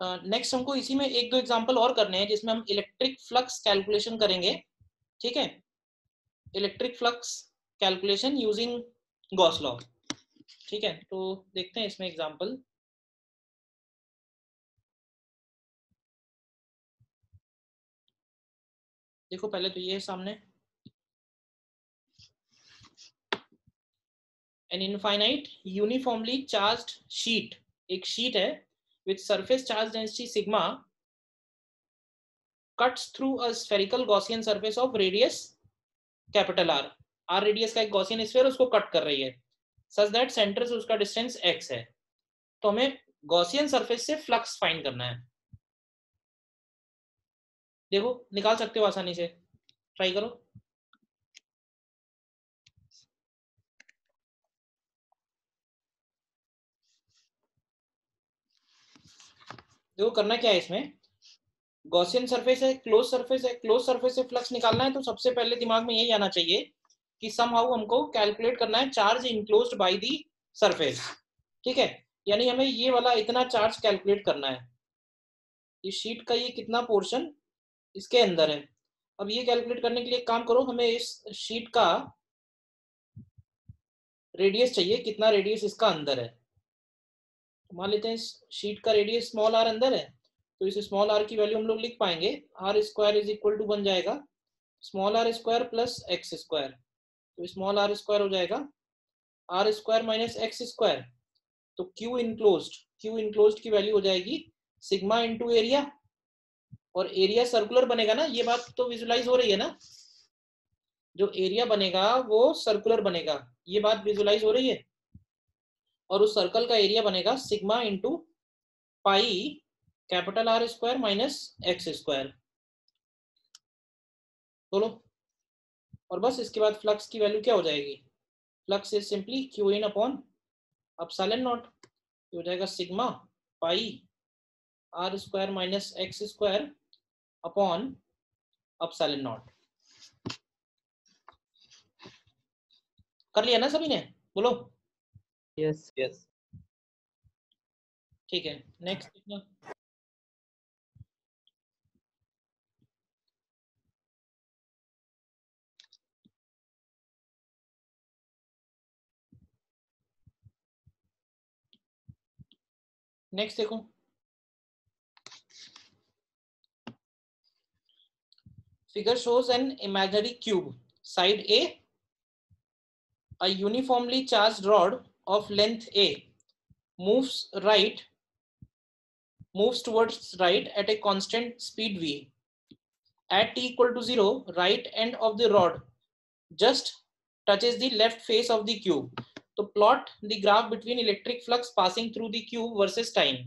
Next हमको इसी में एक दो एग्जांपल और करने हैं जिसमें हम इलेक्ट्रिक फ्लक्स कैलकुलेशन करेंगे, ठीक है। Electric flux calculation using Gauss law, ठीक है। तो देखते हैं इसमें एग्जांपल। देखो पहले तो ये है सामने, an infinite uniformly charged sheet, एक शीट है with surface charge density sigma cuts through a spherical Gaussian surface of radius capital R, R radius का एक गॉसियन स्फीयर उसको कट कर रही है, सच दैट सेंटर से उसका डिस्टेंस x है। तो हमें गॉसियन सरफेस से फ्लक्स फाइंड करना है। देखो निकाल सकते हो आसानी से, ट्राई करो। देखो करना क्या है इसमें, गॉसियन सरफेस है, क्लोज सरफेस है, क्लोज सरफेस से फ्लक्स निकालना है तो सबसे पहले दिमाग में यही आना चाहिए कि समहाउ हमको कैलकुलेट करना है charge enclosed by the surface, ठीक है। यानी हमें ये वाला इतना चार्ज कैलकुलेट करना है, ये शीट का ये कितना पोर्शन इसके अंदर है। अब ये कैलकुलेट करने के लिए काम करो, हमें इस शीट का रेडियस चाहिए, कितना रेडियस इसका अंदर है। मान लेते हैं इस शीट का रेडियस स्मॉल आर अंदर है, तो इस स्मॉल आर की वैल्यू हम लोग लिख पाएंगे, R square is equal to बन जाएगा small R square plus X square, तो स्मॉल आर स्क्वायर हो जाएगा R square minus X square, तो क्यू इनक्लोज्ड की वैल्यू हो जाएगी सिग्मा इंटू एरिया, और एरिया सर्कुलर बनेगा ना, ये बात तो विजुलाइज हो रही है ना, जो एरिया बनेगा वो सर्कुलर बनेगा, ये बात विजुलाइज हो रही है। और उस सर्कल का एरिया बनेगा sigma into pi capital R square minus X square, बोलो। और बस इसके बाद फ्लक्स की वैल्यू क्या हो जाएगी, flux is simply Q in upon epsilon naught, हो जाएगा sigma pi R square minus X square upon epsilon naught. कर लिया ना सभी ने, बोलो। Yes yes. ठीक है, नेक्स्ट देखना। नेक्स्ट देखो, figure shows an imaginary cube, side A uniformly charged rod of length A moves towards right at a constant speed v, at t equal to 0 right end of the rod just touches the left face of the cube, तो plot the graph between electric flux passing through the cube versus time।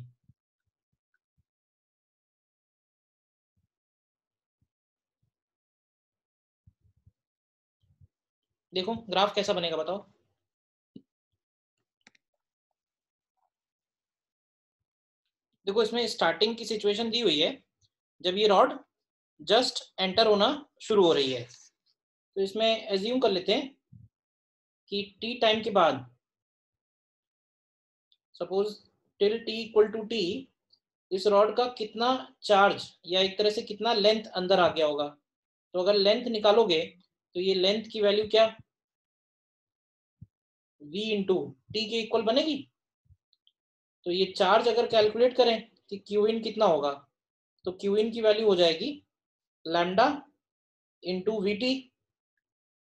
देखो graph कैसा बनेगा बताओ। देखो इसमें starting की situation दी हुई है जब ये रॉड जस्ट एंटर होना शुरू हो रही है, तो इसमें एज्यूम कर लेते हैं कि टी टाइम के बाद, suppose till T equal to T, इस रॉड का कितना चार्ज या एक तरह से कितना लेंथ अंदर आ गया होगा। तो अगर लेंथ निकालोगे तो ये लेंथ की वैल्यू क्या v इंटू टी के इक्वल बनेगी। तो ये चार्ज अगर कैलकुलेट करें कि क्यू इन कितना होगा, तो क्यू इन की वैल्यू हो जाएगी lambda into we T,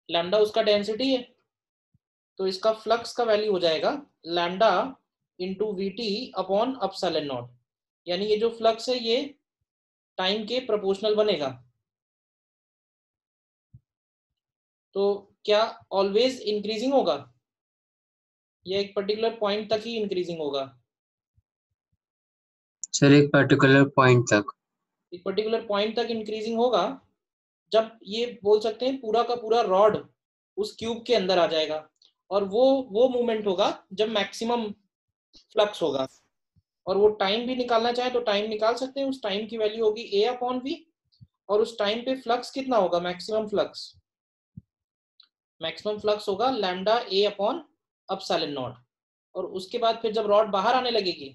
lambda उसका डेंसिटी है, तो इसका फ्लक्स का वैल्यू हो जाएगा lambda into we T upon epsilon not, यानी ये जो फ्लक्स है ये टाइम के प्रोपोर्शनल बनेगा। तो क्या ऑलवेज इंक्रीजिंग होगा या एक पर्टिकुलर पॉइंट तक ही इंक्रीजिंग होगा? सर एक पर्टिकुलर पॉइंट तक। एक पर्टिकुलर पॉइंट तक इंक्रीजिंग होगा जब ये बोल सकते हैं पूरा का पूरा रॉड उस क्यूब के अंदर आ जाएगा, और वो मूवमेंट होगा जब मैक्सिमम फ्लक्स होगा। और वो टाइम भी निकालना चाहे तो टाइम निकाल सकते हैं, उस टाइम की वैल्यू होगी ए अपॉन वी, और उस टाइम पे फ्लक्स कितना होगा, मैक्सिमम फ्लक्स होगा लैम्डा ए अपॉन एप्सिलॉन नॉट। और उसके बाद फिर जब रॉड बाहर आने लगेगी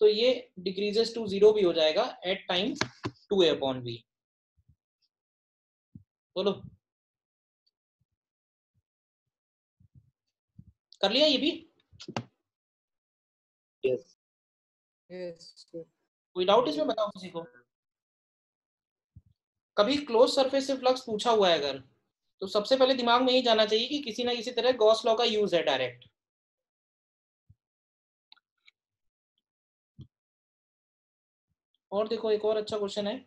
तो ये डिक्रीजेस टू 0 भी हो जाएगा एट टाइम 2a/v। बोलो, कर लिया ये भी? यस। कोई डाउट इसमें बताओ किसी को? कभी क्लोज सरफेस से फ्लक्स पूछा हुआ है अगर, तो सबसे पहले दिमाग में ये जाना चाहिए कि किसी ना किसी तरह गॉस लॉ का यूज है डायरेक्ट। और देखो एक और अच्छा क्वेश्चन है,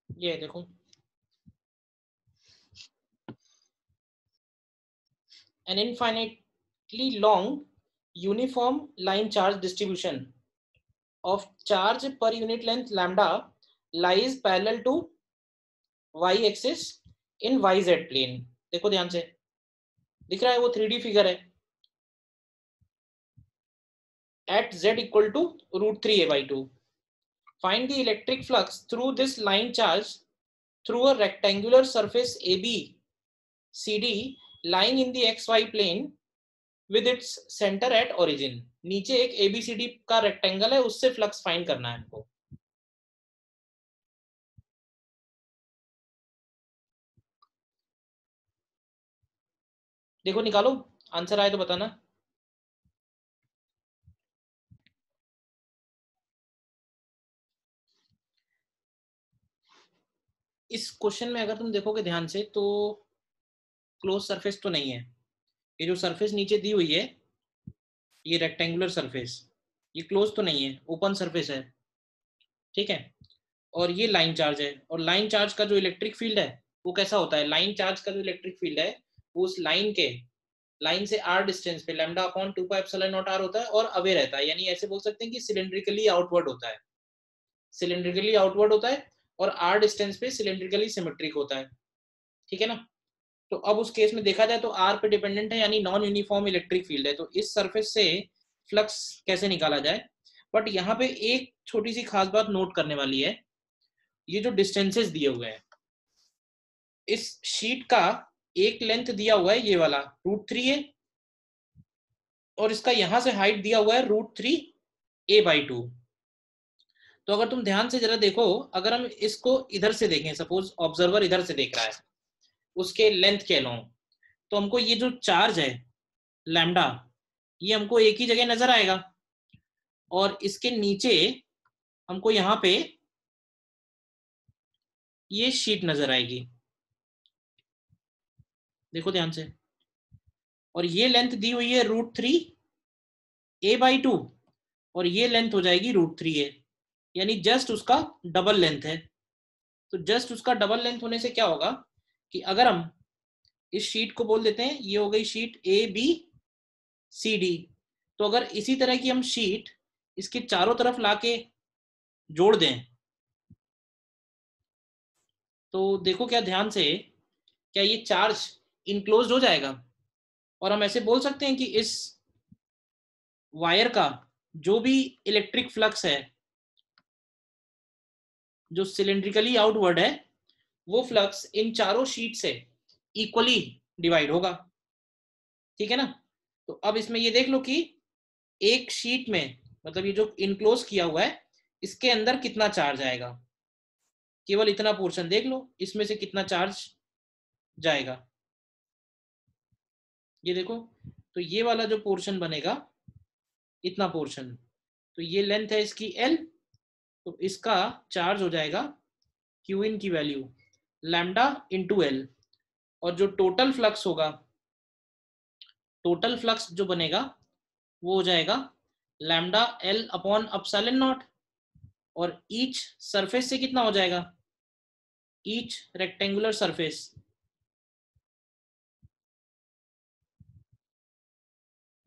ये देखो, an infinitely long uniform line charge distribution of charge per unit length lambda lies parallel to y axis in yz plane। देखो ध्यान से, दिख रहा है वो 3D फिगर है, at z equal to √3a/2। Find the electric flux through this line charge through a rectangular surface AB CD lying in the xy plane with its center at origin। नीचे एक ABCD का rectangle है, उससे flux find करना है हमको। देखो निकालो, आंसर आए तो बताना। इस क्वेश्चन में अगर तुम देखोगे ध्यान से तो क्लोज सरफेस तो नहीं है, ये जो सरफेस नीचे दी हुई है ये रेक्टेंगुलर सरफेस, ये क्लोज तो नहीं है, ओपन सरफेस है, ठीक है। और ये लाइन चार्ज है, और लाइन चार्ज का जो इलेक्ट्रिक फील्ड है वो कैसा होता है, लाइन चार्ज का जो इलेक्ट्रिक फील्ड है वो उस लाइन से r डिस्टेंस पे λ/2πε0r होता है और अवे रहता है, यानी ऐसे बोल सकते हैं कि सिलेंड्रिकली आउटवर्ड होता है, सिलेंड्रिकली आउटवर्ड होता है और r डिस्टेंस पे सिलेंड्रिकली सिमेट्रिक होता है, ठीक है ना। तो अब उस केस में देखा जाए तो r पे डिपेंडेंट है, यानी नॉन यूनिफॉर्म इलेक्ट्रिक फील्ड है, तो इस सरफेस से फ्लक्स कैसे निकाला जाए। बट यहाँ पे एक छोटी सी खास बात नोट करने वाली है, ये जो डिस्टेंसेस दिए हुए हैं, इस शीट का एक लेंथ दिया हुआ है ये वाला √3 है, और इसका यहां से हाइट दिया हुआ है √3a/2। तो अगर तुम ध्यान से जरा देखो, अगर हम इसको इधर से देखें, सपोज ऑब्जर्वर इधर से देख रहा है उसके लेंथ के अलोंग, तो हमको ये जो चार्ज है लैम्डा, ये हमको एक ही जगह नजर आएगा, और इसके नीचे हमको यहाँ पे ये शीट नजर आएगी, देखो ध्यान से, और ये लेंथ दी हुई है √3a/2, और ये लेंथ हो जाएगी √3a, यानी जस्ट उसका डबल लेंथ है। तो जस्ट उसका डबल लेंथ होने से क्या होगा कि अगर हम इस शीट को बोल देते हैं, ये हो गई शीट ABCD, तो अगर इसी तरह की हम शीट इसके चारों तरफ लाके जोड़ दें तो देखो क्या ध्यान से, क्या ये चार्ज इनक्लोज्ड हो जाएगा, और हम ऐसे बोल सकते हैं कि इस वायर का जो भी इलेक्ट्रिक फ्लक्स है जो सिलेंड्रिकली आउटवर्ड है, वो फ्लक्स इन चारों शीट से इक्वली डिवाइड होगा, ठीक है ना। तो अब इसमें ये देख लो कि एक शीट में, मतलब ये जो इनक्लोज किया हुआ है, इसके अंदर कितना चार्ज आएगा, केवल इतना पोर्शन देख लो, इसमें से कितना चार्ज जाएगा, ये देखो। तो ये वाला जो पोर्शन बनेगा, इतना पोर्शन, तो ये लेंथ है इसकी L, तो इसका चार्ज हो जाएगा Q इन की वैल्यू λ/L, और जो टोटल फ्लक्स होगा, टोटल फ्लक्स जो बनेगा वो हो जाएगा λL/ε0, और ईच सरफेस से कितना हो जाएगा, ईच रेक्टेंगुलर सरफेस,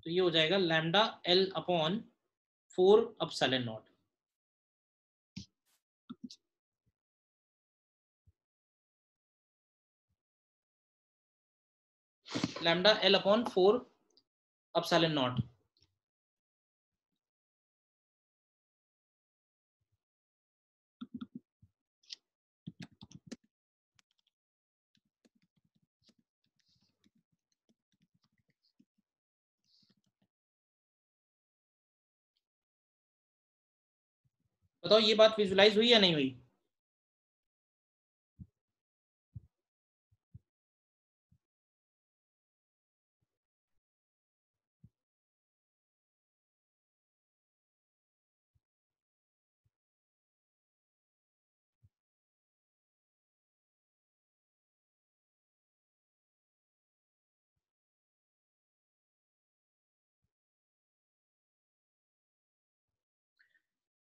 तो ये हो जाएगा λL/4ε0। λL/4ε0। बताओ ये बात विजुलाइज हुई या नहीं हुई?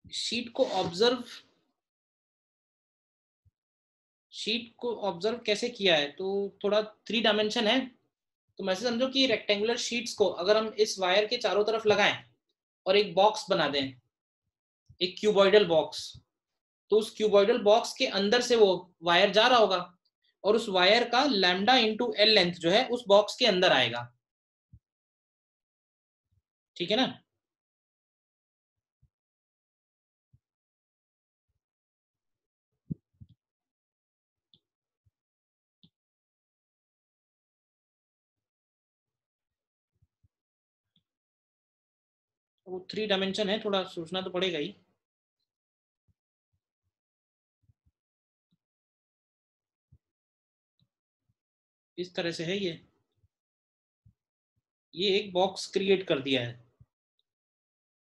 शीट को ऑब्जर्व कैसे किया है, तो थोड़ा 3 डायमेंशन है। तो मैं से समझो कि रेक्टेंगुलर शीट्स को अगर हम इस वायर के चारों तरफ लगाएं और एक बॉक्स बना दें, एक क्यूबॉइडल बॉक्स, तो उस क्यूबॉइडल बॉक्स के अंदर से वो वायर जा रहा होगा और उस वायर का लैम्डा इंटू एल लेंथ जो है उस बॉक्स के अंदर आएगा। ठीक है ना? वो 3 डायमेंशन है, थोड़ा सोचना तो पड़ेगा ही। इस तरह से है ये एक बॉक्स क्रिएट कर दिया है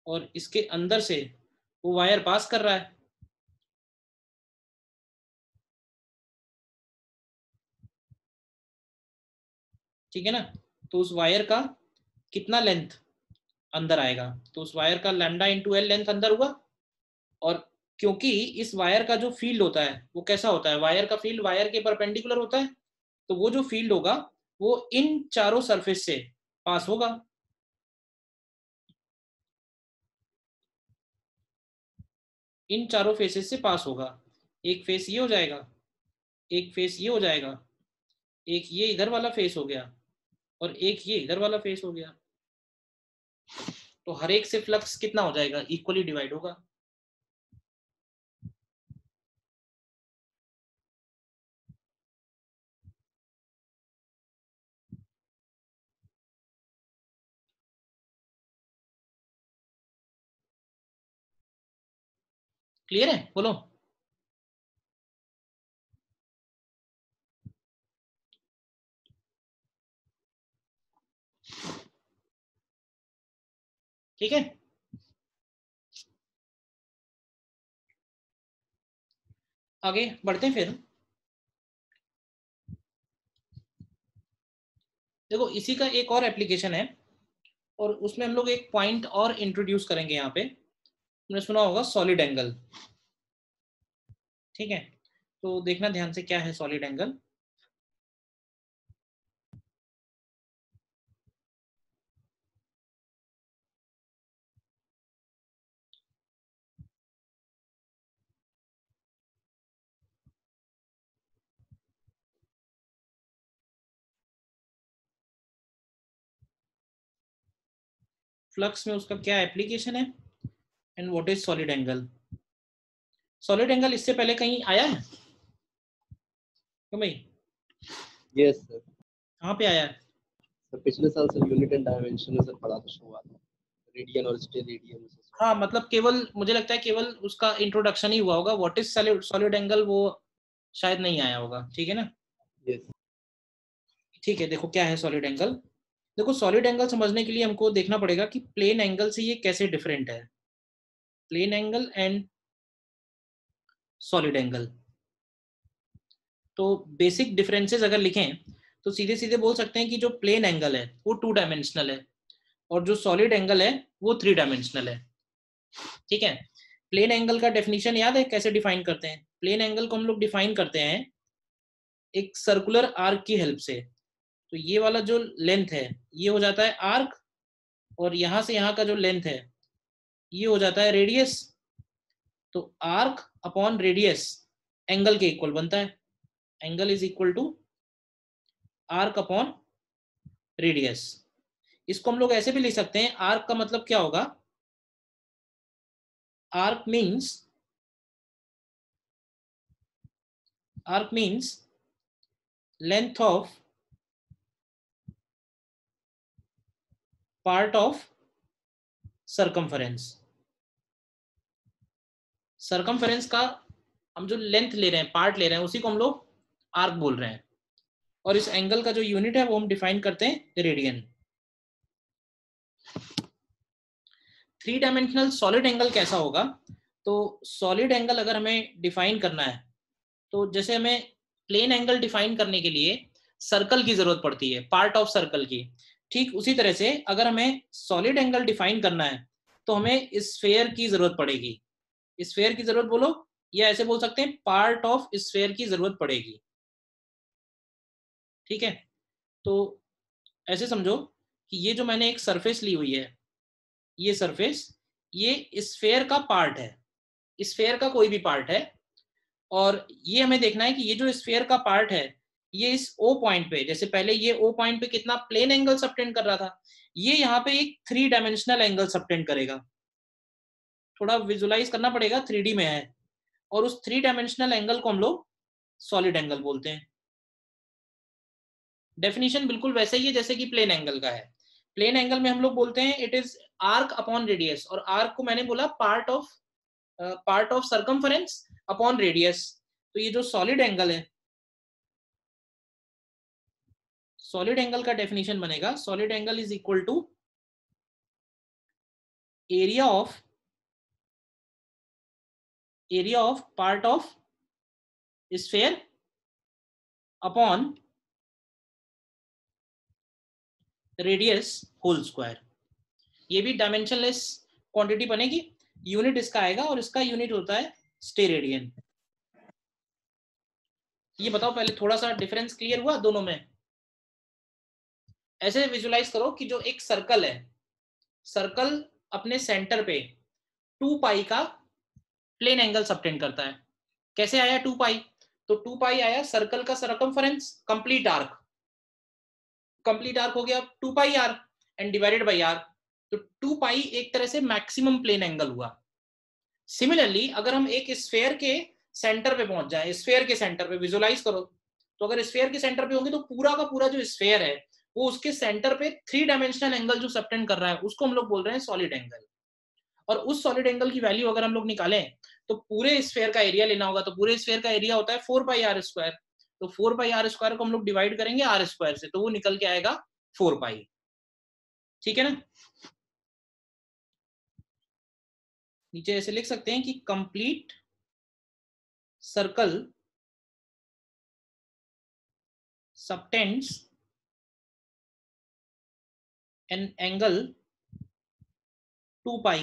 और इसके अंदर से वो वायर पास कर रहा है। ठीक है ना? तो उस वायर का कितना लेंथ अंदर आएगा, तो उस वायर का लैम्डा इंटू एल लेंथ अंदर हुआ। और क्योंकि इस वायर का जो फील्ड होता है वो कैसा होता है, वायर का फील्ड वायर के परपेंडिकुलर होता है, तो वो जो फील्ड होगा वो इन चारों सरफेस से पास होगा। इन चारों फेसेस से पास होगा। एक फेस ये हो जाएगा, एक फेस ये हो जाएगा, एक ये इधर वाला फेस हो गया और एक ये इधर वाला फेस हो गया। तो हर एक से फ्लक्स कितना हो जाएगा, इक्वली डिवाइड होगा। क्लियर है? बोलो। ठीक है, आगे बढ़ते हैं फिर। देखो इसी का एक और एप्लीकेशन है और उसमें हम लोग एक पॉइंट और इंट्रोड्यूस करेंगे यहाँ पे। तुमने सुना होगा सॉलिड एंगल। ठीक है, तो देखना ध्यान से क्या है सॉलिड एंगल। फ्लक्स में उसका क्या एप्लीकेशन है and what is solid angle. Solid angle इससे पहले कहीं आया है क्यों भाई? Yes sir. कहाँ पे आया है? सर पिछले साल सर यूनिट एंड डायमेंशन में सर पढ़ा था, शुरुआत में रेडियन और स्टेरेडियन में सर। हाँ मतलब केवल मुझे लगता है केवल उसका इंट्रोडक्शन ही हुआ होगा, व्हाट इज सॉलिड एंगल वो शायद नहीं आया होगा। ठीक है ना? यस। ठीक है, देखो क्या है सॉलिड एंगल। देखो सॉलिड एंगल समझने के लिए हमको देखना पड़ेगा कि प्लेन एंगल से ये कैसे डिफरेंट है। Plane angle and solid angle, तो बेसिक डिफरेंसेस अगर लिखें तो सीधे सीधे बोल सकते हैं कि जो प्लेन एंगल है वो 2 डायमेंशनल है और जो सॉलिड एंगल है वो 3 डायमेंशनल है। ठीक है, प्लेन एंगल का डेफिनेशन याद है कैसे डिफाइन करते हैं? प्लेन एंगल को हम लोग डिफाइन करते हैं एक सर्कुलर आर्क की हेल्प से। तो ये वाला जो लेंथ है ये हो जाता है आर्क और यहां से यहाँ का जो लेंथ है ये हो जाता है रेडियस। तो आर्क अपॉन रेडियस एंगल के इक्वल बनता है। Angle is equal to arc upon radius. इसको हम लोग ऐसे भी लिख सकते हैं, आर्क का मतलब क्या होगा, arc means length of part of circumference. Circumference का हम जो लेंथ ले रहे हैं, पार्ट ले रहे हैं, उसी को हम लोग आर्क बोल रहे हैं, और इस एंगल का जो यूनिट है वो हम डिफाइन करते हैं रेडियन। 3 डायमेंशनल सॉलिड एंगल कैसा होगा? तो सॉलिड एंगल अगर हमें डिफाइन करना है, तो जैसे हमें प्लेन एंगल डिफाइन करने के लिए सर्कल की जरूरत पड़ती है, पार्ट ऑफ सर्कल की, ठीक उसी तरह से अगर हमें सॉलिड एंगल डिफाइन करना है तो हमें स्फेयर की जरूरत पड़ेगी। स्फेयर की जरूरत बोलो, या ऐसे बोल सकते हैं पार्ट ऑफ स्फेयर की जरूरत पड़ेगी। ठीक है, तो ऐसे समझो कि ये जो मैंने एक सरफेस ली हुई है, ये सरफेस, ये स्फेयर का पार्ट है, स्फेयर का कोई भी पार्ट है, और ये हमें देखना है कि ये जो स्फेयर का पार्ट है ये इस O पॉइंट पे, जैसे पहले ये O पॉइंट पे कितना प्लेन एंगल सबटेंड कर रहा था, ये यहाँ पे एक 3 डायमेंशनल एंगल सबटेंड करेगा। थोड़ा विजुलाइज करना पड़ेगा, 3D में है, और उस 3 डायमेंशनल एंगल को हम लोग सॉलिड एंगल बोलते हैं। डेफिनेशन बिल्कुल वैसे ही है जैसे कि प्लेन एंगल का है। प्लेन एंगल में हम लोग बोलते हैं it is arc upon radius, और आर्क को मैंने बोला part of circumference upon radius. तो ये जो सॉलिड एंगल है, सॉलिड एंगल का डेफिनेशन बनेगा, solid angle is equal to area of part of sphere upon radius whole square. ये भी डायमेंशनलेस क्वांटिटी बनेगी, यूनिट इसका आएगा और इसका यूनिट होता है स्टेरेडियन। ये बताओ पहले, थोड़ा सा डिफरेंस क्लियर हुआ दोनों में? ऐसे विजुलाइज करो कि जो एक सर्कल है, सर्कल अपने सेंटर पे 2 पाई का प्लेन एंगल सबटेंड करता है। कैसे आया 2 पाई? तो 2 पाई आया सर्कल का सरकमफरेंस, कंप्लीट आर्क हो गया 2 pi r and divided by r, तो 2 पाई एक तरह से मैक्सिमम प्लेन एंगल हुआ। सिमिलरली अगर हम एक स्फेयर के सेंटर पे पहुंच जाए, स्फेयर के सेंटर पे विजुलाइज करो, तो अगर स्फेयर के सेंटर पे होंगे तो पूरा का पूरा जो स्फेयर है वो उसके सेंटर पे 3 डायमेंशनल एंगल जो सबटेंड कर रहा है उसको हम लोग बोल रहे हैं सॉलिड एंगल। और उस सॉलिड एंगल की वैल्यू अगर हम लोग निकालें तो पूरे स्फेयर का एरिया लेना होगा, तो पूरे स्फेयर का एरिया होता है 4 पाई आर स्क्वायर, तो 4 पाई आर स्क्वायर को हम लोग डिवाइड करेंगे आर स्क्वायर से, तो वो निकल के आएगा 4 पाई। ठीक है ना? नीचे ऐसे लिख सकते हैं कि complete circle subtends an angle 2 pi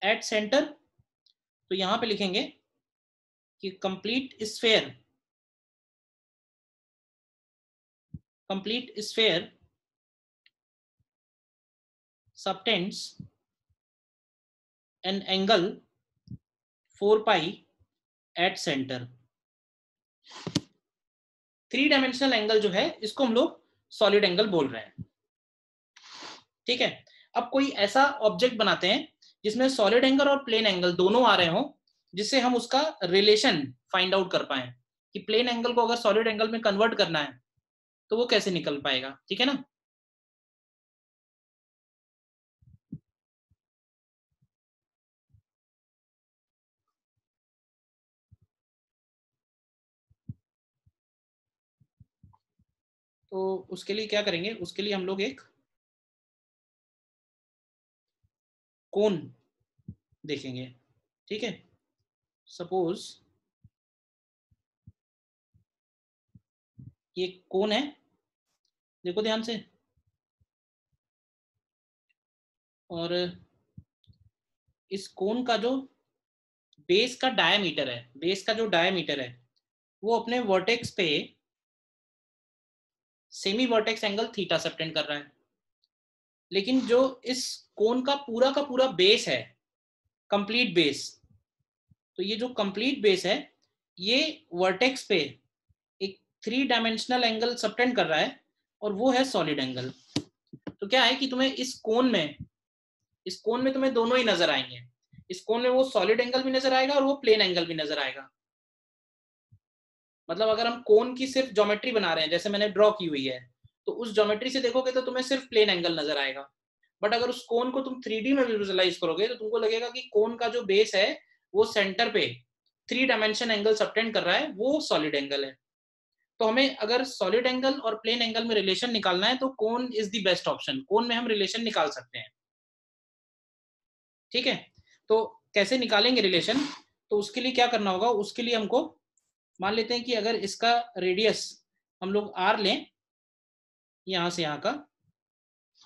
at center। तो यहां पे लिखेंगे कि complete sphere subtends an angle 4 pi at center। 3 dimensional angle जो है इसको हम लोग सॉलिड एंगल बोल रहे हैं। ठीक है, अब कोई ऐसा ऑब्जेक्ट बनाते हैं जिसमें सॉलिड एंगल और प्लेन एंगल दोनों आ रहे हो, जिससे हम उसका रिलेशन फाइंड आउट कर पाए कि प्लेन एंगल को अगर सॉलिड एंगल में कन्वर्ट करना है तो वो कैसे निकल पाएगा। ठीक है ना? तो उसके लिए क्या करेंगे, उसके लिए हम लोग एक कोन देखेंगे। ठीक है, सपोज ये कोन है, देखो ध्यान से, और इस कोन का जो बेस का डायमीटर है वो अपने वर्टेक्स पे semi vertex angle theta subtend कर रहा है। लेकिन जो इस कोन का पूरा बेस है, कंप्लीट बेस, तो ये जो कंप्लीट बेस है ये वर्टेक्स पे एक 3 डायमेंशनल एंगल सबटेंड कर रहा है, और वो है सॉलिड एंगल। तो क्या है कि तुम्हें इस कोन में तुम्हें दोनों ही नजर आएंगे। इस कोन में वो सॉलिड एंगल भी नजर आएगा और वो प्लेन एंगल भी नजर आएगा। मतलब अगर हम कोन की सिर्फ ज्योमेट्री बना रहे हैं जैसे मैंने ड्रॉ की हुई है, तो उस ज्योमेट्री से देखोगे तो तुम्हें सिर्फ प्लेन एंगल नजर आएगा। बट अगर उस कोन को तुम 3D में विजुअलाइज करोगे तो तुमको लगेगा कि कोन का जो बेस है वो सेंटर पे 3 डायमेंशन एंगल सबटेंड कर रहा है, वो सॉलिड एंगल है। तो हमें अगर सॉलिड एंगल और प्लेन एंगल में रिलेशन निकालना है तो cone is the best option, cone में हम रिलेशन निकाल सकते हैं। ठीक है, तो कैसे निकालेंगे रिलेशन? तो उसके लिए क्या करना होगा, उसके लिए हमको मान लेते हैं कि अगर इसका रेडियस हम लोग r लें यहां से यहां का,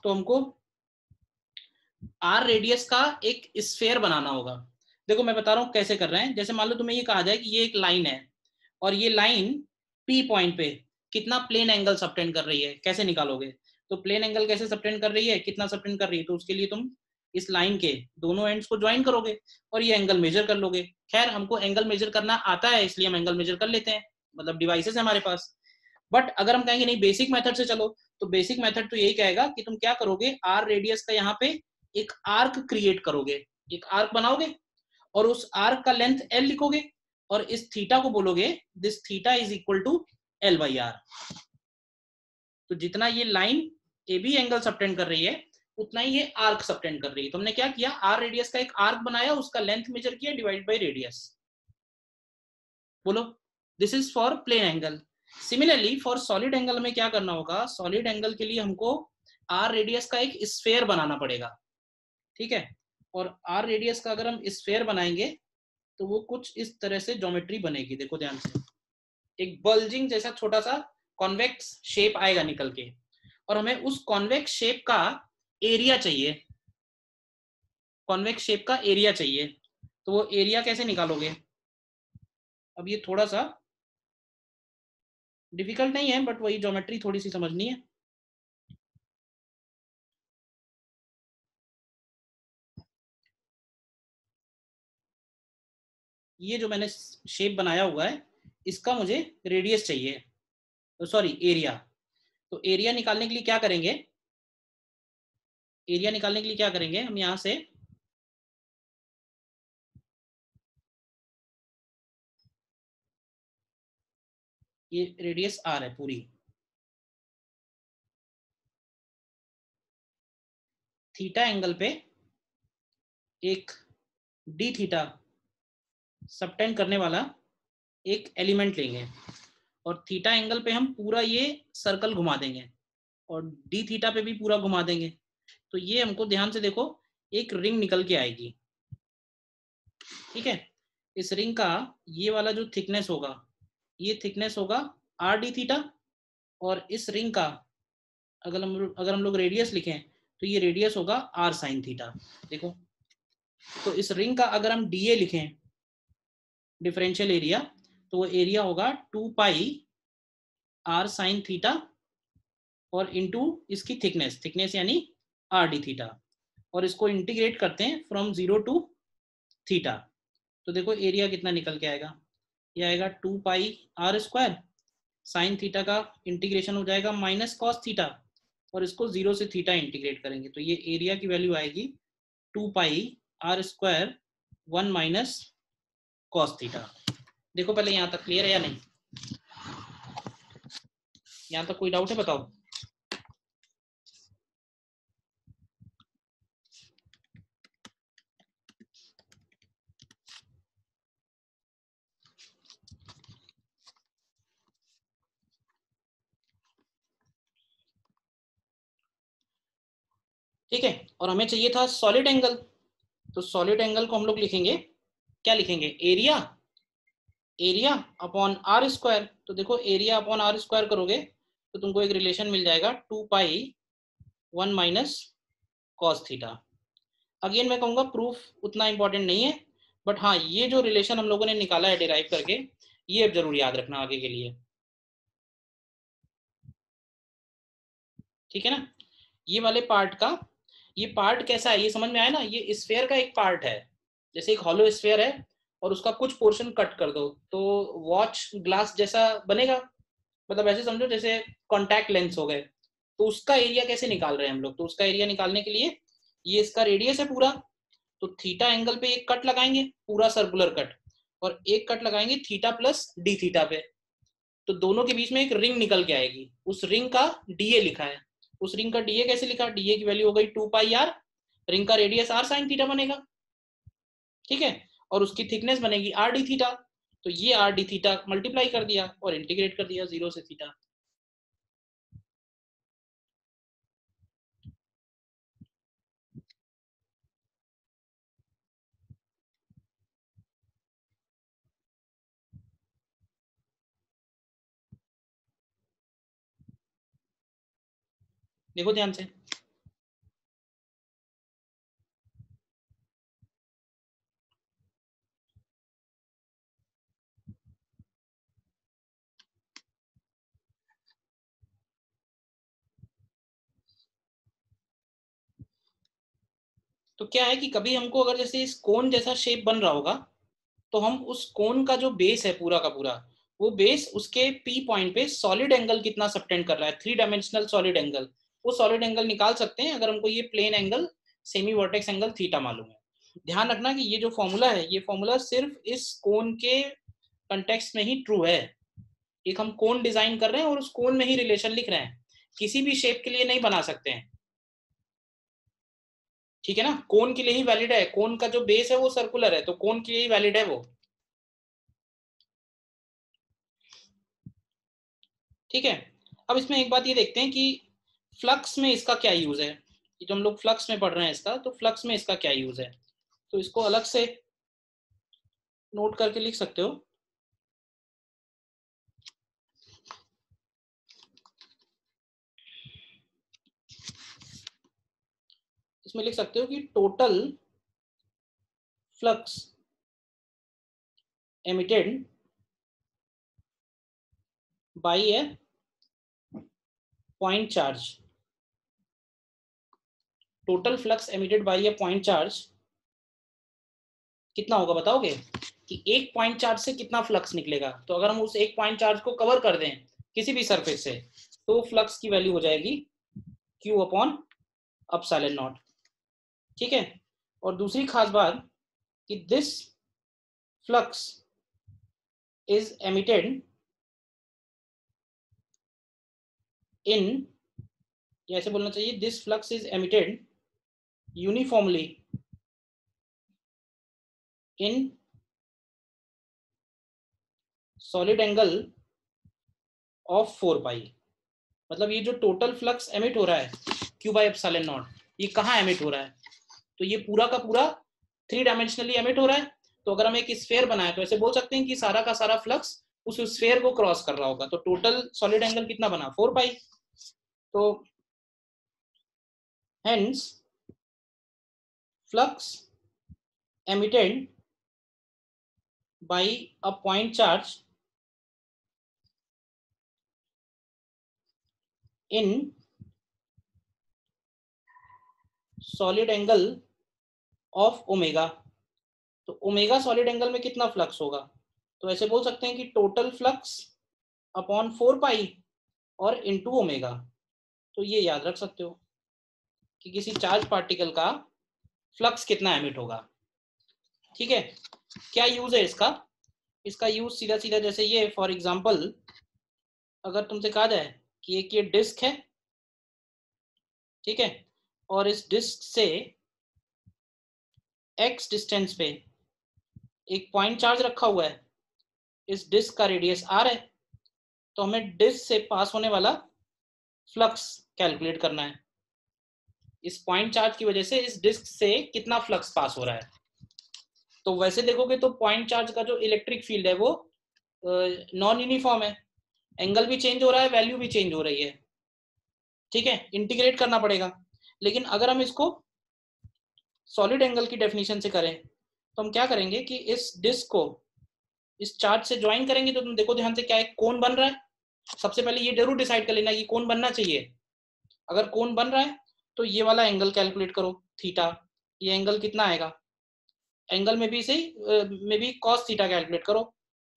तो हमको r रेडियस का एक स्फीयर बनाना होगा। देखो मैं बता रहा हूं कैसे कर रहे हैं। जैसे मान लो तुम्हें ये कहा जाए कि ये एक लाइन है और ये लाइन P पॉइंट पे कितना प्लेन एंगल सबटेंड कर रही है, कैसे निकालोगे? तो प्लेन एंगल कैसे सबटेंड कर रही है, कितना सबटेंड कर रही है, तो उसके लिए तुम इस लाइन के दोनों एंड्स को ज्वाइन करोगे और ये एंगल मेजर कर लोगे। खैर हमको एंगल मेजर करना आता है इसलिए हम एंगल मेजर कर लेते हैं, मतलब डिवाइसेस है हमारे पास। बट अगर हम कहेंगे नहीं बेसिक मेथड से चलो, तो बेसिक मेथड तो यही कहेगा कि तुम क्या करोगे, r रेडियस का यहाँ पे एक आर्क क्रिएट करोगे, एक आर्क बनाओगे और उस आर्क का लेंथ l लिखोगे और इस थीटा को बोलोगे this theta is equal to l/r। तो जितना ये line A B angle subtend कर रही है उतना ही ये आर्क सबटेंड कर रही है। तो हमने क्या किया, r रेडियस का एक आर्क बनाया, उसका लेंथ मेजर किया, डिवाइड बाय रेडियस। बोलो this is for plane angle. Similarly for solid angle में क्या करना होगा, सॉलिड एंगल के लिए हमको r रेडियस का एक स्फीयर बनाना पड़ेगा। ठीक है, और r रेडियस का अगर हम स्फीयर बनाएंगे तो वो कुछ इस तरह से ज्योमेट्री बनेगी। देखो ध्यान से, एक बल्जिंग जैसा छोटा सा कॉन्वेक्स शेप आएगा निकल के, और हमें उस कॉन्वेक्स शेप का एरिया चाहिए, कॉन्वेक्स शेप का एरिया चाहिए। तो वो एरिया कैसे निकालोगे? अब ये थोड़ा सा डिफिकल्ट नहीं है बट वही ज्योमेट्री थोड़ी सी समझनी है। ये जो मैंने शेप बनाया हुआ है इसका मुझे रेडियस चाहिए, तो सॉरी एरिया। तो एरिया निकालने के लिए क्या करेंगे, एरिया निकालने के लिए क्या करेंगे, हम यहां से ये रेडियस r है पूरी, थीटा एंगल पे एक डी थीटा सबटेंड करने वाला एक एलिमेंट लेंगे और थीटा एंगल पे हम पूरा ये सर्कल घुमा देंगे और डी थीटा पे भी पूरा घुमा देंगे। तो ये हमको ध्यान से देखो एक रिंग निकल के आएगी। ठीक है, इस रिंग का ये वाला जो थिकनेस होगा, ये थिकनेस होगा r डी थीटा, और इस रिंग का अगर हम लोग रेडियस लिखें तो ये रेडियस होगा r साइन थीटा। देखो, तो इस रिंग का अगर हम dA लिखें डिफरेंशियल एरिया, तो वो एरिया होगा 2 पाई r साइन थीटा और इनटू इसकी थिकनेस, थिकनेस यानी r डी थीटा, और इसको इंटीग्रेट करते हैं फ्रॉम 0 टू थीटा। तो देखो एरिया कितना निकल के आएगा, ये आएगा 2 पाई r स्क्वायर, साइन थीटा का इंटीग्रेशन हो जाएगा माइनस कॉस थीटा, और इसको 0 से थीटा इंटीग्रेट करेंगे तो ये एरिया की वैल्यू आएगी 2 पाई r square 1 minus cos theta. देखो पहले यहाँ तक क्लियर है या नहीं, यहाँ तक कोई डाउट है बताओ? ठीक है, और हमें चाहिए था सॉलिड एंगल। तो सॉलिड एंगल को हम लोग लिखेंगे, क्या लिखेंगे, area, area upon R square. तो देखो एरिया अपॉन आर स्क्वायर करोगे तो तुमको एक रिलेशन मिल जाएगा 2 pi 1 minus cos theta. Again मैं कहूँगा प्रूफ उतना इंपॉर्टेंट नहीं है, बट हाँ ये जो रिलेशन हम लोगों ने निकाला है डिराइव करके, ये जरूर याद रखना आगे के लिए। ठीक है ना, ये वाले पार्ट का, ये पार्ट कैसा है ये समझ में आया ना, ये स्फीयर का एक पार्ट है, जैसे एक हॉलो स्फीयर है और उसका कुछ पोर्शन कट कर दो तो वॉच ग्लास जैसा बनेगा, मतलब ऐसे समझो जैसे कॉन्टैक्ट लेंस हो गए। तो उसका एरिया कैसे निकाल रहे हैं हम लोग, तो उसका एरिया निकालने के लिए ये इसका रेडियस है पूरा, तो थीटा एंगल पे एक कट लगाएंगे पूरा सर्कुलर कट, और एक कट लगाएंगे थीटा प्लस डी थीटा पे, तो दोनों के बीच में एक रिंग निकल के आएगी, उस रिंग का डीए लिखा है। उस रिंग का डीए कैसे लिखा, डीए की वैल्यू हो गई 2 पाई आर, रिंग का रेडियस आर साइन थीटा बनेगा। ठीक है, और उसकी थिकनेस बनेगी आर डी थीटा। तो ये आर डी थीटा मल्टीप्लाई कर दिया और इंटीग्रेट कर दिया 0 से थीटा। देखो ध्यान से, तो क्या है कि कभी हमको अगर जैसे इस कोन जैसा शेप बन रहा होगा तो हम उस कोन का जो बेस है पूरा का पूरा, वो बेस उसके पी पॉइंट पे सॉलिड एंगल कितना सबटेंड कर रहा है, 3 डायमेंशनल सॉलिड एंगल, वो सॉलिड एंगल निकाल सकते हैं अगर हमको ये plane angle semi vertex angle theta मालूम है। ध्यान रखना कि ये जो फॉर्मूला है ये फॉर्मूला सिर्फ इस कोन के कंटेक्स्ट में ही ट्रू है। एक हम कोन डिजाइन कर रहे हैं और उस कोन में ही रिलेशन लिख रहे हैं, किसी भी शेप के लिए नहीं बना सकते हैं, ठीक है ना। कोन के लिए ही वैलिड है, कोन का जो बेस है वो सर्कुलर है तो कोन के लिए ही वैलिड है वो, ठीक है। अब इसमें एक बात ये देखते हैं कि फ्लक्स में इसका क्या यूज है, जो हम लोग फ्लक्स में पढ़ रहे हैं इसका, तो फ्लक्स में इसका क्या यूज है, तो इसको अलग से नोट करके लिख सकते हो। इसमें लिख सकते हो कि total flux emitted by A point charge, total flux emitted by A point charge कितना होगा बताओगे, कि एक पॉइंट चार्ज से कितना फ्लक्स निकलेगा। तो अगर हम उस एक पॉइंट चार्ज को कवर कर दें किसी भी सरफेस से तो फ्लक्स की वैल्यू हो जाएगी Q अपॉन एप्सिलॉन नॉट, ठीक है। और दूसरी खास बात कि दिस फ्लक्स इज एमिटेड इन, या ऐसे बोलना चाहिए this flux is emitted uniformly in solid angle of 4 पाई। मतलब ये जो टोटल फ्लक्स एमिट हो रहा है Q बाई एप्सिलॉन नॉट, ये कहाँ एमिट हो रहा है, तो ये पूरा का पूरा 3 डायमेंशनली एमिट हो रहा है। तो अगर हम एक स्फीयर बनाए तो ऐसे बोल सकते हैं कि सारा का सारा फ्लक्स उस स्फीयर को क्रॉस कर रहा होगा। तो टोटल सॉलिड एंगल कितना बना 4 पाई। तो hence flux emitted by a point charge in solid angle of omega, तो ओमेगा सॉलिड एंगल में कितना फ्लक्स होगा, तो ऐसे बोल सकते हैं कि टोटल फ्लक्स अपॉन 4 पाई और इनटू ओमेगा। तो ये याद रख सकते हो कि किसी चार्ज पार्टिकल का फ्लक्स कितना एमिट होगा, ठीक है। क्या यूज है इसका, इसका यूज सीधा सीधा जैसे ये फॉर एग्जांपल अगर तुमसे कहा जाए कि एक ये डिस्क है, ठीक है, और इस डिस्क से x डिस्टेंस पे एक पॉइंट चार्ज रखा हुआ है, इस डिस्क का रेडियस r है, तो हमें डिस्क से पास होने वाला फ्लक्स कैलकुलेट करना है। इस पॉइंट चार्ज की वजह से इस डिस्क से कितना फ्लक्स पास हो रहा है। तो वैसे देखोगे तो पॉइंट चार्ज का जो इलेक्ट्रिक फील्ड है वो नॉन यूनिफॉर्म है, एंगल भी चेंज हो रहा है, वैल्यू भी चेंज हो रही है, ठीक है, इंटीग्रेट करना पड़ेगा। लेकिन अगर हम इसको सॉलिड एंगल की डेफिनेशन से करें तो हम क्या करेंगे कि इस डिस्क को इस चार्ज से ज्वाइन करेंगे तो तुम देखो ध्यान से क्या एक कोन बन रहा है। सबसे पहले ये जरूर डिसाइड कर लेना कि कोन बनना चाहिए। अगर कोन बन रहा है तो ये वाला एंगल कैलकुलेट करो थीटा, ये एंगल कितना आएगा, एंगल में भी कॉस थीटा कैलकुलेट करो।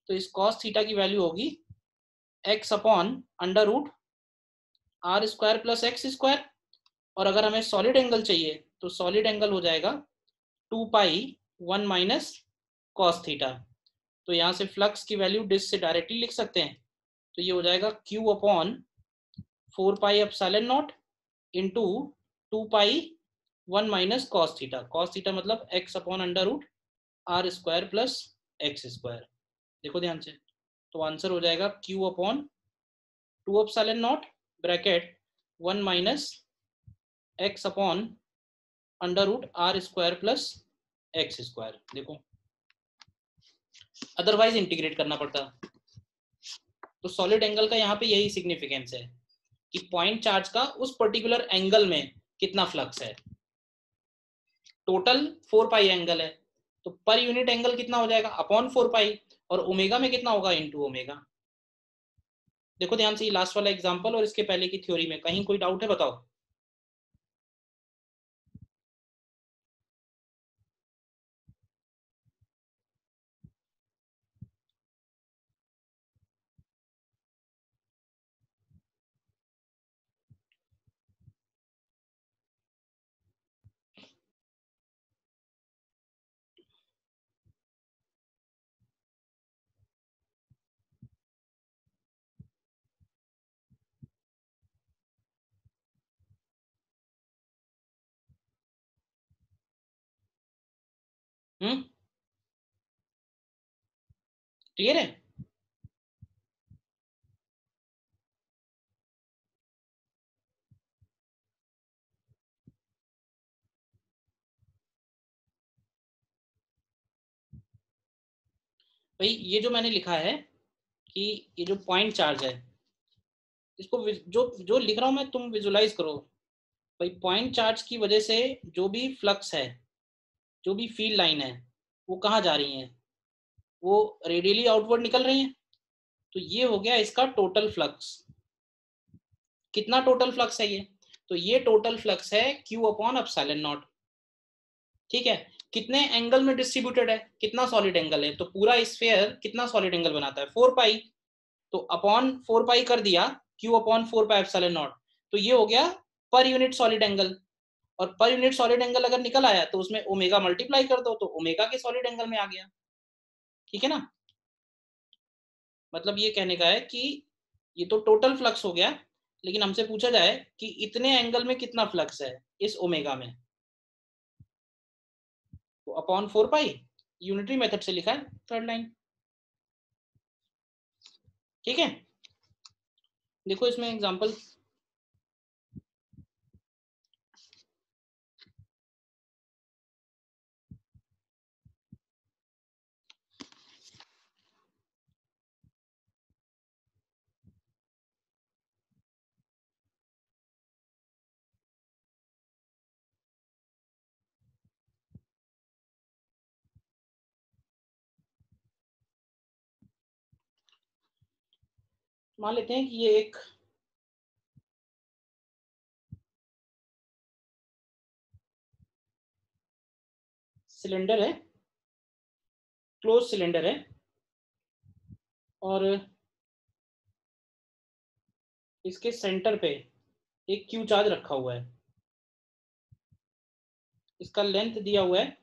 तो इस कॉस थीटा की वैल्यू होगी x upon under root R square plus X square, और अगर हमें सॉलिड एंगल चाहिए तो सॉलिड एंगल हो जाएगा 2 पाई 1 माइनस कॉस थीटा। तो यहाँ से फ्लक्स की वैल्यू डिस्क से डायरेक्टली लिख सकते हैं, तो ये हो जाएगा Q upon 4 pi epsilon naught into 2 pi 1 minus cos theta, cos theta मतलब x upon under root R square plus X square. देखो ध्यान से, तो आंसर हो जाएगा Q upon 2 epsilon naught bracket 1 minus X upon under root R square plus X square. देखो otherwise integrate करना पड़ता। तो सॉलिड एंगल का यहाँ पे यही सिग्निफिकेंस है कि पॉइंट चार्ज का उस पर्टिकुलर एंगल में कितना फ्लक्स है। टोटल 4 पाई एंगल है, तो पर यूनिट एंगल कितना हो जाएगा अपॉन 4 पाई, और ओमेगा में कितना होगा इनटू ओमेगा। देखो ध्यान से, ये लास्ट वाला एग्जांपल और इसके पहले की थ्योरी में कहीं कोई डाउट है बताओ। क्लियर है? भाई ये जो मैंने लिखा है कि ये जो पॉइंट चार्ज है, इसको जो जो लिख रहा हूं मैं, तुम विजुलाइज करो। भाई पॉइंट चार्ज की वजह से जो भी फ्लक्स है, जो भी फील्ड लाइन है, वो कहाँ जा रही है? वो रेडियली आउटवर्ड निकल रही है। तो ये हो गया इसका टोटल फ्लक्स। कितना टोटल फ्लक्स है ये? तो ये टोटल फ्लक्स है Q अपॉन एप्सिलॉन नॉट। ठीक है, कितने एंगल में डिस्ट्रीब्यूटेड है, कितना सॉलिड एंगल है? तो पूरा स्फीयर कितना सॉलिड एंगल बनाता है? 4 पाई। तो अपॉन 4 पाई कर दिया, Q upon 4 pi epsilon not. तो ये हो गया पर यूनिट सॉलिड एंगल। और पर यूनिट सॉलिड एंगल अगर निकल आया तो उसमें ओमेगा मल्टीप्लाई कर दो, तो ओमेगा के सॉलिड एंगल में आ गया। ठीक है ना? मतलब ये कहने का है कि ये तो टोटल फ्लक्स हो गया, लेकिन हमसे पूछा जाए कि इतने एंगल में कितना फ्लक्स है इस ओमेगा में, तो अपॉन 4 पाई यूनिटरी मेथड से लिखा है, थर्ड लाइन। ठीक है, देखो इसमें एग्जांपल। मान लेते हैं कि ये एक सिलेंडर है, क्लोज सिलेंडर है, और इसके सेंटर पे एक क्यू चार्ज रखा हुआ है। इसका लेंथ दिया हुआ है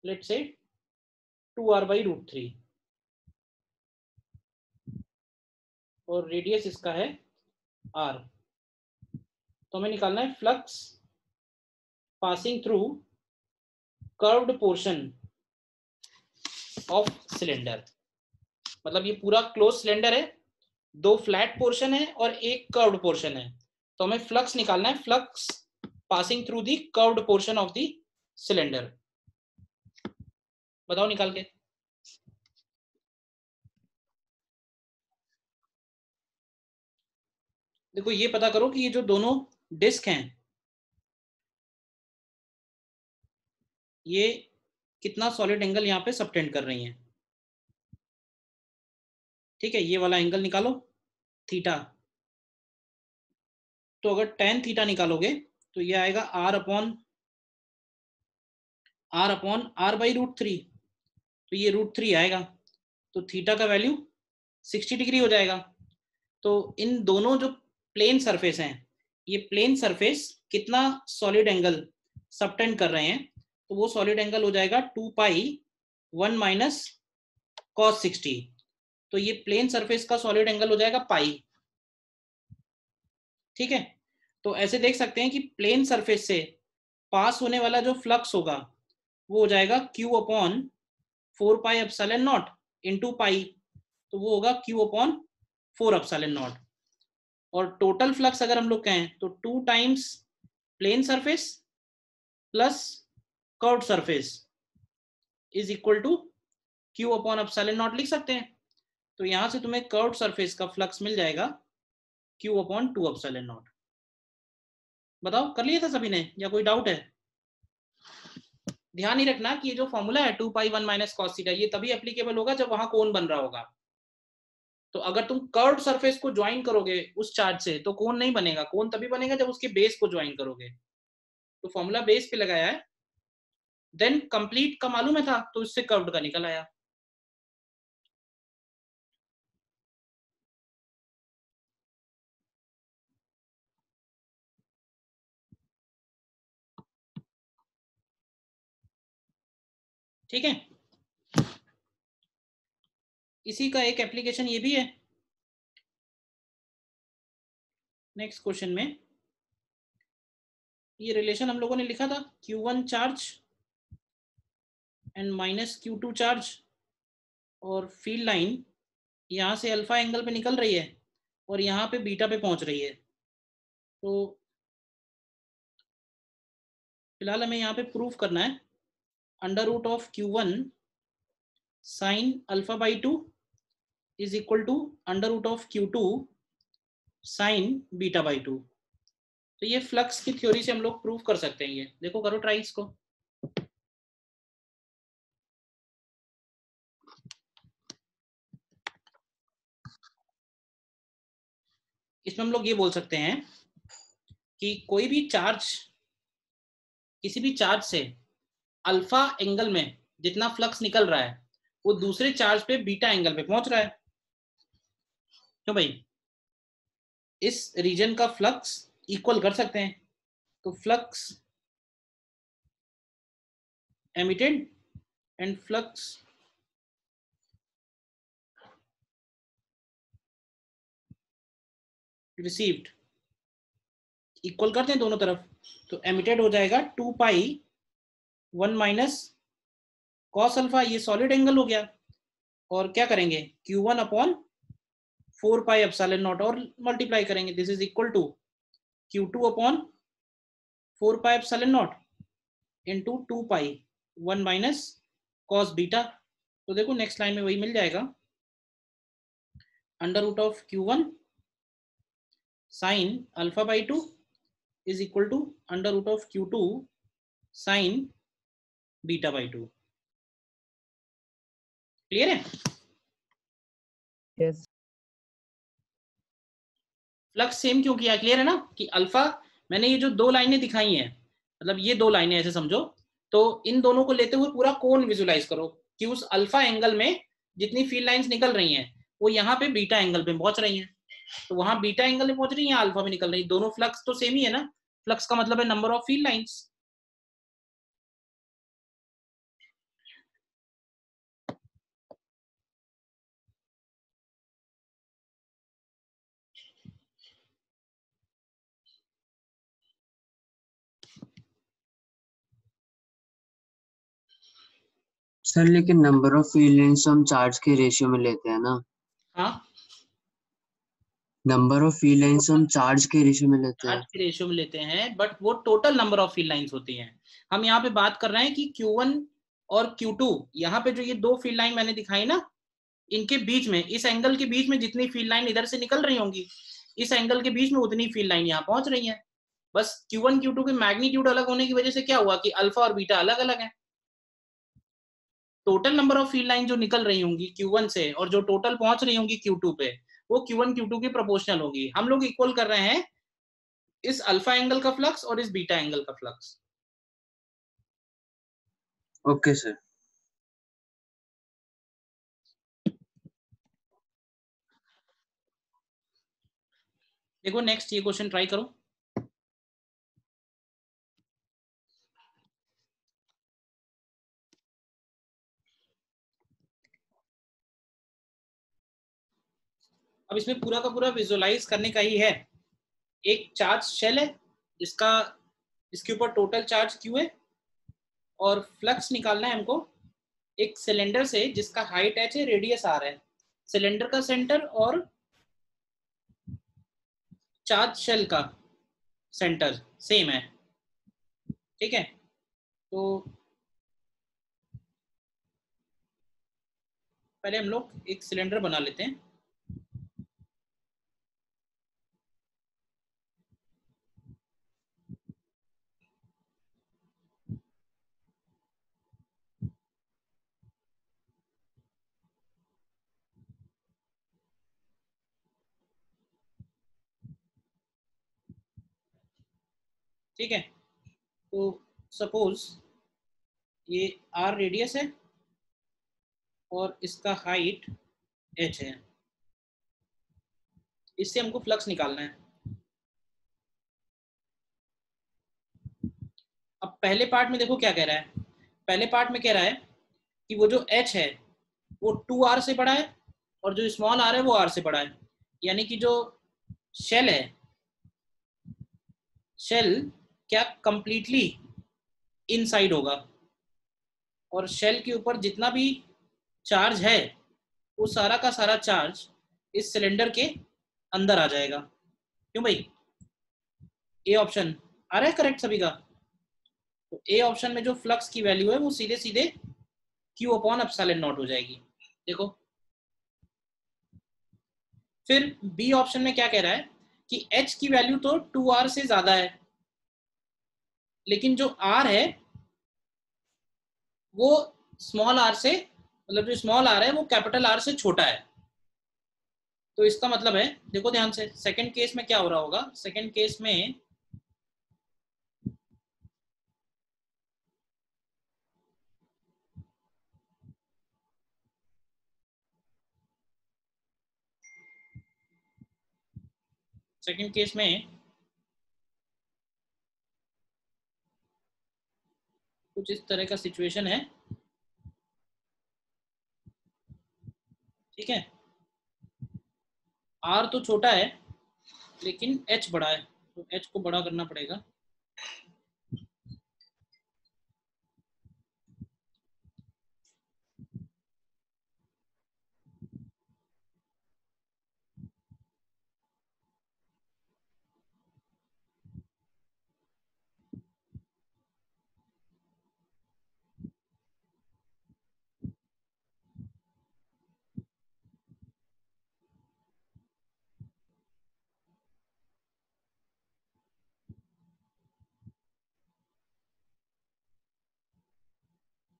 लेट्स से 2r/√3, और रेडियस इसका है r। तो हमें निकालना है flux passing through curved portion of cylinder. मतलब ये पूरा क्लोज सिलेंडर है, 2 फ्लैट पोर्शन है और एक कर्व्ड पोर्शन है। तो हमें फ्लक्स निकालना है, flux passing through the curved portion of the cylinder. बताओ निकाल के। देखो ये पता करो कि ये जो दोनों डिस्क हैं, ये कितना सॉलिड एंगल यहाँ पे सबटेंड कर रही हैं। ठीक है, ये वाला एंगल निकालो थीटा। तो अगर tan थीटा निकालोगे तो ये आएगा r/r/r/√3। तो ये √3 आएगा, तो थीटा का वैल्यू 60 डिग्री हो जाएगा। तो इन दोनों जो प्लेन सरफेस हैं, ये प्लेन सरफेस कितना सॉलिड एंगल सबटेंड कर रहे हैं? तो वो सॉलिड एंगल हो जाएगा 2 पाई 1 माइनस cos 60। तो ये प्लेन सरफेस का सॉलिड एंगल हो जाएगा पाई। ठीक है, तो ऐसे देख सकते हैं कि प्लेन सरफेस से पास होने वाला जो फ्लक्स होगा वो हो जाएगा Q upon 4 pi epsilon naught into pi, तो वो होगा Q अपॉन 4 एप्सिलॉन नॉट। और टोटल फ्लक्स अगर हम लोग कहें तो 2 times plane surface plus curved surface is equal to Q upon epsilon naught लिख सकते हैं। तो यहां से तुम्हें कर्व्ड सरफेस का फ्लक्स मिल जाएगा Q अपॉन 2 एप्सिलॉन नॉट। बताओ कर लिया था सभी ने या कोई डाउट है? ध्यान ही रखना कि ये जो फॉर्मूला है 2 पाई 1 माइनस कॉस थीटा, ये तभी एप्लीकेबल होगा जब वहां कोन बन रहा होगा। तो अगर तुम कर्व्ड सरफेस को ज्वाइन करोगे उस चार्ज से तो कोन नहीं बनेगा, कोन तभी बनेगा जब उसके बेस को ज्वाइन करोगे। तो फॉर्मूला बेस पे लगाया है, देन कंप्लीट का मालूम है था तो इससे कर्व्ड का निकल आया। ठीक है, इसी का एक एप्लीकेशन ये भी है। नेक्स्ट क्वेश्चन में ये रिलेशन हम लोगों ने लिखा था Q1 charge and minus Q2 charge, और फील्ड लाइन यहाँ से अल्फा एंगल पे निकल रही है और यहाँ पे बीटा पे पहुंच रही है। तो फिलहाल हमें यहाँ पे प्रूफ करना है under root of Q1 sine alpha by 2 is equal to under root of Q2 sine beta by 2। तो ये फ्लक्स की थ्योरी से हम लोग प्रूफ कर सकते हैं। ये देखो, करो ट्राई इसको। इसमें हम लोग ये बोल सकते हैं कि कोई भी चार्ज, किसी भी चार्ज से अल्फा एंगल में जितना फ्लक्स निकल रहा है वो दूसरे चार्ज पे बीटा एंगल पे पहुंच रहा है। क्यों भाई? इस रीजन का फ्लक्स इक्वल कर सकते हैं। तो flux emitted and flux received equal करते हैं दोनों तरफ। तो एमिटेड हो जाएगा 2 पाई 1 माइनस कॉस अल्फा, ये सॉलिड एंगल हो गया। और क्या करेंगे, Q1 upon 4 pi epsilon naught और मल्टीप्लाई करेंगे, this is equal to Q2 upon 4 pi epsilon naught into 2 pi 1 minus cos beta. तो देखो नेक्स्ट लाइन में वही मिल जाएगा, under root of Q1 sine alpha by 2 is equal to under root of Q2 sine beta by 2। Clear है? Yes flux same क्यों किया, clear है ना कि अल्फा, मैंने ये जो दो लाइनें दिखाई हैं, मतलब ये दो लाइनें ऐसे समझो, तो इन दोनों को लेते हुए पूरा कोन विजुलाइज करो कि उस अल्फा एंगल में जितनी फील्ड लाइंस निकल रही हैं वो यहाँ पे बीटा एंगल पे पहुंच रही हैं। तो वहां बीटा एंगल में पहुंच रही है, अल्फा में निकल रही है, दोनों फ्लक्स तो सेम ही है ना। फ्लक्स का मतलब है number of field lines. Sir, लेकिन नंबर ऑफ फील्ड लाइंस हम चार्ज के रेशियो में लेते हैं ना। हाँ, नंबर ऑफ फील्ड लाइंस हम चार्ज के रेशियो में लेते चार्ज हैं। के रेशियो में लेते हैं, बट वो total number of field lines होती हैं। हम यहाँ पे बात कर रहे हैं कि Q1 और Q2, यहाँ पे जो ये दो फील्ड लाइन मैंने दिखाई ना, इनके बीच में, इस एंगल के बीच में जितनी फील्ड लाइन इधर से निकल रही होंगी, इस एंगल के बीच में उतनी फील्ड लाइन यहाँ पहुंच रही है। बस Q1 Q2 के मैग्नीट्यूड अलग होने की वजह से क्या हुआ कि अल्फा और बीटा अलग अलग है। Total number of field line जो निकल रही होंगी Q1 से और जो टोटल पहुंच रही होंगी Q2 पे, वो Q1 Q2 की प्रोपोर्शनल होगी। हम लोग इक्वल कर रहे हैं इस अल्फा एंगल का फ्लक्स और इस बीटा एंगल का फ्लक्स। Okay sir. देखो नेक्स्ट ये क्वेश्चन ट्राई करो। अब इसमें पूरा का पूरा विजुअलाइज करने का ही है। एक चार्ज शेल है जिसका, इसके ऊपर टोटल चार्ज Q है और फ्लक्स निकालना है हमको एक सिलेंडर से जिसका हाइट h है, रेडियस r है। सिलेंडर का सेंटर और चार्ज शेल का सेंटर सेम है, ठीक है। तो पहले हम लोग एक सिलेंडर बना लेते हैं। ठीक है, तो सपोज ये r रेडियस है और इसका हाइट h है। इससे हमको फ्लक्स निकालना है। अब पहले पार्ट में देखो क्या कह रहा है। पहले पार्ट में कह रहा है कि वो जो h है वो 2r से बड़ा है और जो स्मॉल r है वो r से बड़ा है। यानी कि जो शेल है, शेल क्या कंप्लीटली इनसाइड होगा और शेल के ऊपर जितना भी चार्ज है वो सारा का सारा चार्ज इस सिलेंडर के अंदर आ जाएगा। क्यों भाई? ए ऑप्शन आ रहा है करेक्ट सभी का? तो ए ऑप्शन में जो फ्लक्स की वैल्यू है वो सीधे सीधे Q अपॉन एप्सिलॉन नॉट हो जाएगी। देखो फिर बी ऑप्शन में क्या कह रहा है कि H की वैल्यू तो 2r से ज्यादा है, लेकिन जो r है वो स्मॉल r से, मतलब जो स्मॉल r है वो कैपिटल R से छोटा है। तो इसका मतलब है, देखो ध्यान से, सेकंड केस में क्या हो रहा होगा। सेकंड केस में कुछ इस तरह का सिचुएशन है, ठीक है। R तो छोटा है लेकिन H बड़ा है, तो H को बड़ा करना पड़ेगा।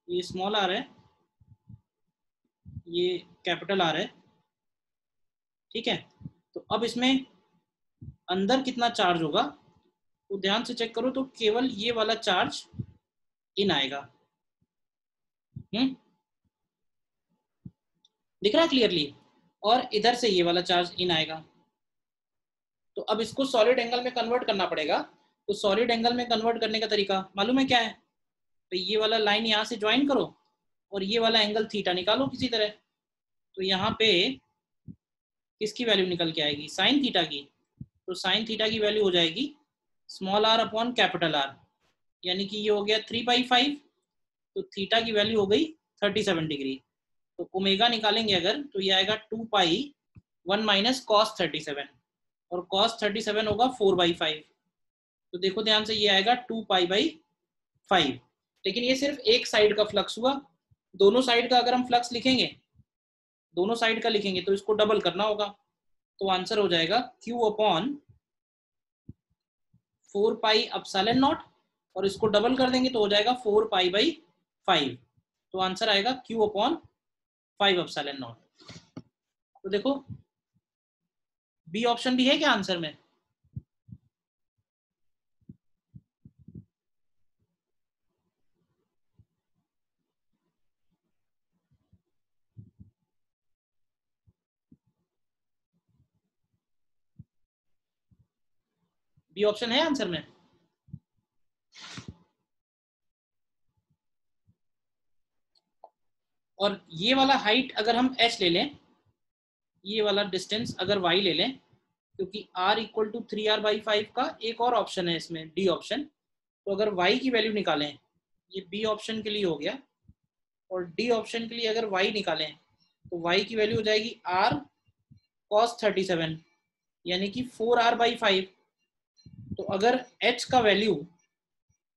ये स्मॉल r है, ये कैपिटल R है, ठीक है। तो अब इसमें अंदर कितना चार्ज होगा तो ध्यान से चेक करो, तो केवल ये वाला चार्ज इन आएगा। दिख रहा है क्लियरली? और इधर से ये वाला चार्ज इन आएगा। तो अब इसको सॉलिड एंगल में कन्वर्ट करना पड़ेगा। तो सॉलिड एंगल में कन्वर्ट करने का तरीका मालूम है क्या है? तो ये वाला लाइन यहाँ से ज्वाइन करो और ये वाला एंगल थीटा निकालो किसी तरह। तो यहाँ पे किसकी वैल्यू निकल के आएगी? साइन थीटा की। तो साइन थीटा की वैल्यू हो जाएगी small r upon capital R, यानी कि ये हो गया 3/5। तो थीटा की वैल्यू हो गई 37 डिग्री। तो ओमेगा निकालेंगे अगर तो ये आएगा 2π1 माइनस कॉस 37 और कॉस 37 होगा 4/5। तो देखो ध्यान से, ये आएगा 2π/5। लेकिन ये सिर्फ एक साइड का फ्लक्स हुआ। दोनों साइड का अगर हम फ्लक्स लिखेंगे, दोनों साइड का लिखेंगे तो इसको डबल करना होगा। तो आंसर हो जाएगा Q अपॉन 4πε0 और इसको डबल कर देंगे तो हो जाएगा 4π/5। तो आंसर आएगा Q अपॉन 5ε0। तो देखो बी ऑप्शन भी है क्या आंसर में? बी ऑप्शन है आंसर में? और ये वाला हाइट अगर हम h ले लें, ये वाला डिस्टेंस अगर y ले लें, क्योंकि r इक्वल टू 3r/5 का एक और ऑप्शन है इसमें, डी ऑप्शन। तो अगर y की वैल्यू निकालें, ये बी ऑप्शन के लिए हो गया। और डी ऑप्शन के लिए अगर y निकालें तो y की वैल्यू हो जाएगी r cos 37 यानी कि 4r/5। तो अगर h का वैल्यू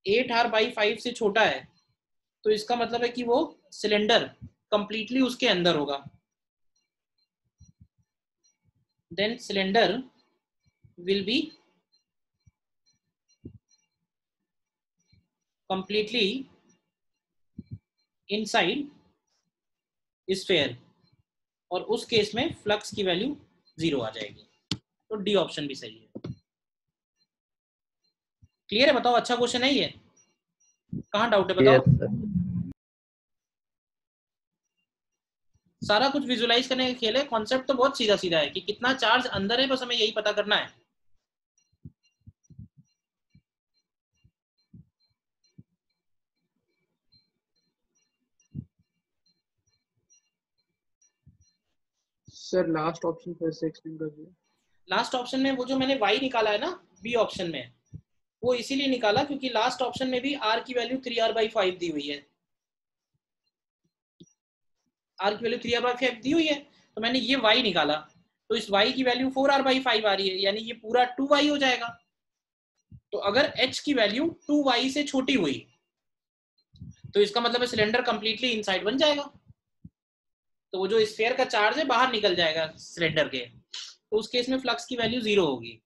8r/5 से छोटा है तो इसका मतलब है कि वो सिलेंडर कंप्लीटली उसके अंदर होगा। Then cylinder will be completely inside sphere और उस केस में फ्लक्स की वैल्यू 0 आ जाएगी। तो डी ऑप्शन भी सही है। क्लियर है? बताओ, अच्छा क्वेश्चन है ये? कहाँ डाउट है बताओ? Yes, sir. सारा कुछ विजुलाइज करने का खेल है। कॉन्सेप्ट तो बहुत सीधा सीधा है कि कितना चार्ज अंदर है, बस हमें यही पता करना है। सर लास्ट ऑप्शन फिर से एक्सप्लेन कर दिया। लास्ट ऑप्शन में वो जो मैंने y निकाला है ना बी ऑप्शन में, वो इसीलिए निकाला क्योंकि लास्ट ऑप्शन में भी r की वैल्यू 3r/5 दी हुई है। r की वैल्यू 3r/5 दी हुई है, तो मैंने ये y निकाला, तो इस y की वैल्यू 4r/5 आ रही है, यानी ये पूरा 2y हो जाएगा। तो अगर h की वैल्यू 2y से छोटी हुई तो इसका मतलब है सिलेंडर कंप्लीटली इनसाइड बन जाएगा। तो वो जो स्फीयर का चार्ज है बाहर निकल जाएगा सिलेंडर के, तो उस केस में फ्लक्स की वैल्यू 0 होगी।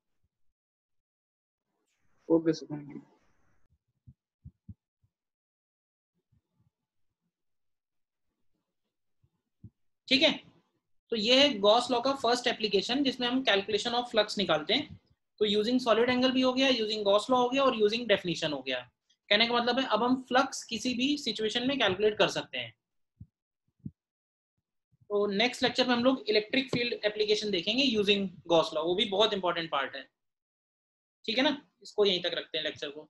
Okay sir, thank you. ठीक है, तो ये है गॉस लॉ का फर्स्ट एप्लीकेशन जिसमें हम कैलकुलेशन ऑफ फ्लक्स निकालते हैं। तो यूजिंग सॉलिड एंगल भी हो गया, यूजिंग गॉस लॉ हो गया और यूजिंग डेफिनेशन हो गया। कहने का मतलब है अब हम फ्लक्स किसी भी सिचुएशन में कैलकुलेट कर सकते हैं। तो नेक्स्ट लेक्चर में हम लोग इलेक्ट्रिक फील्ड एप्लीकेशन देखेंगे यूजिंग गॉस लॉ, वो भी बहुत इंपॉर्टेंट पार्ट है। ठीक है ना, इसको यहीं तक रखते हैं लेक्चर को।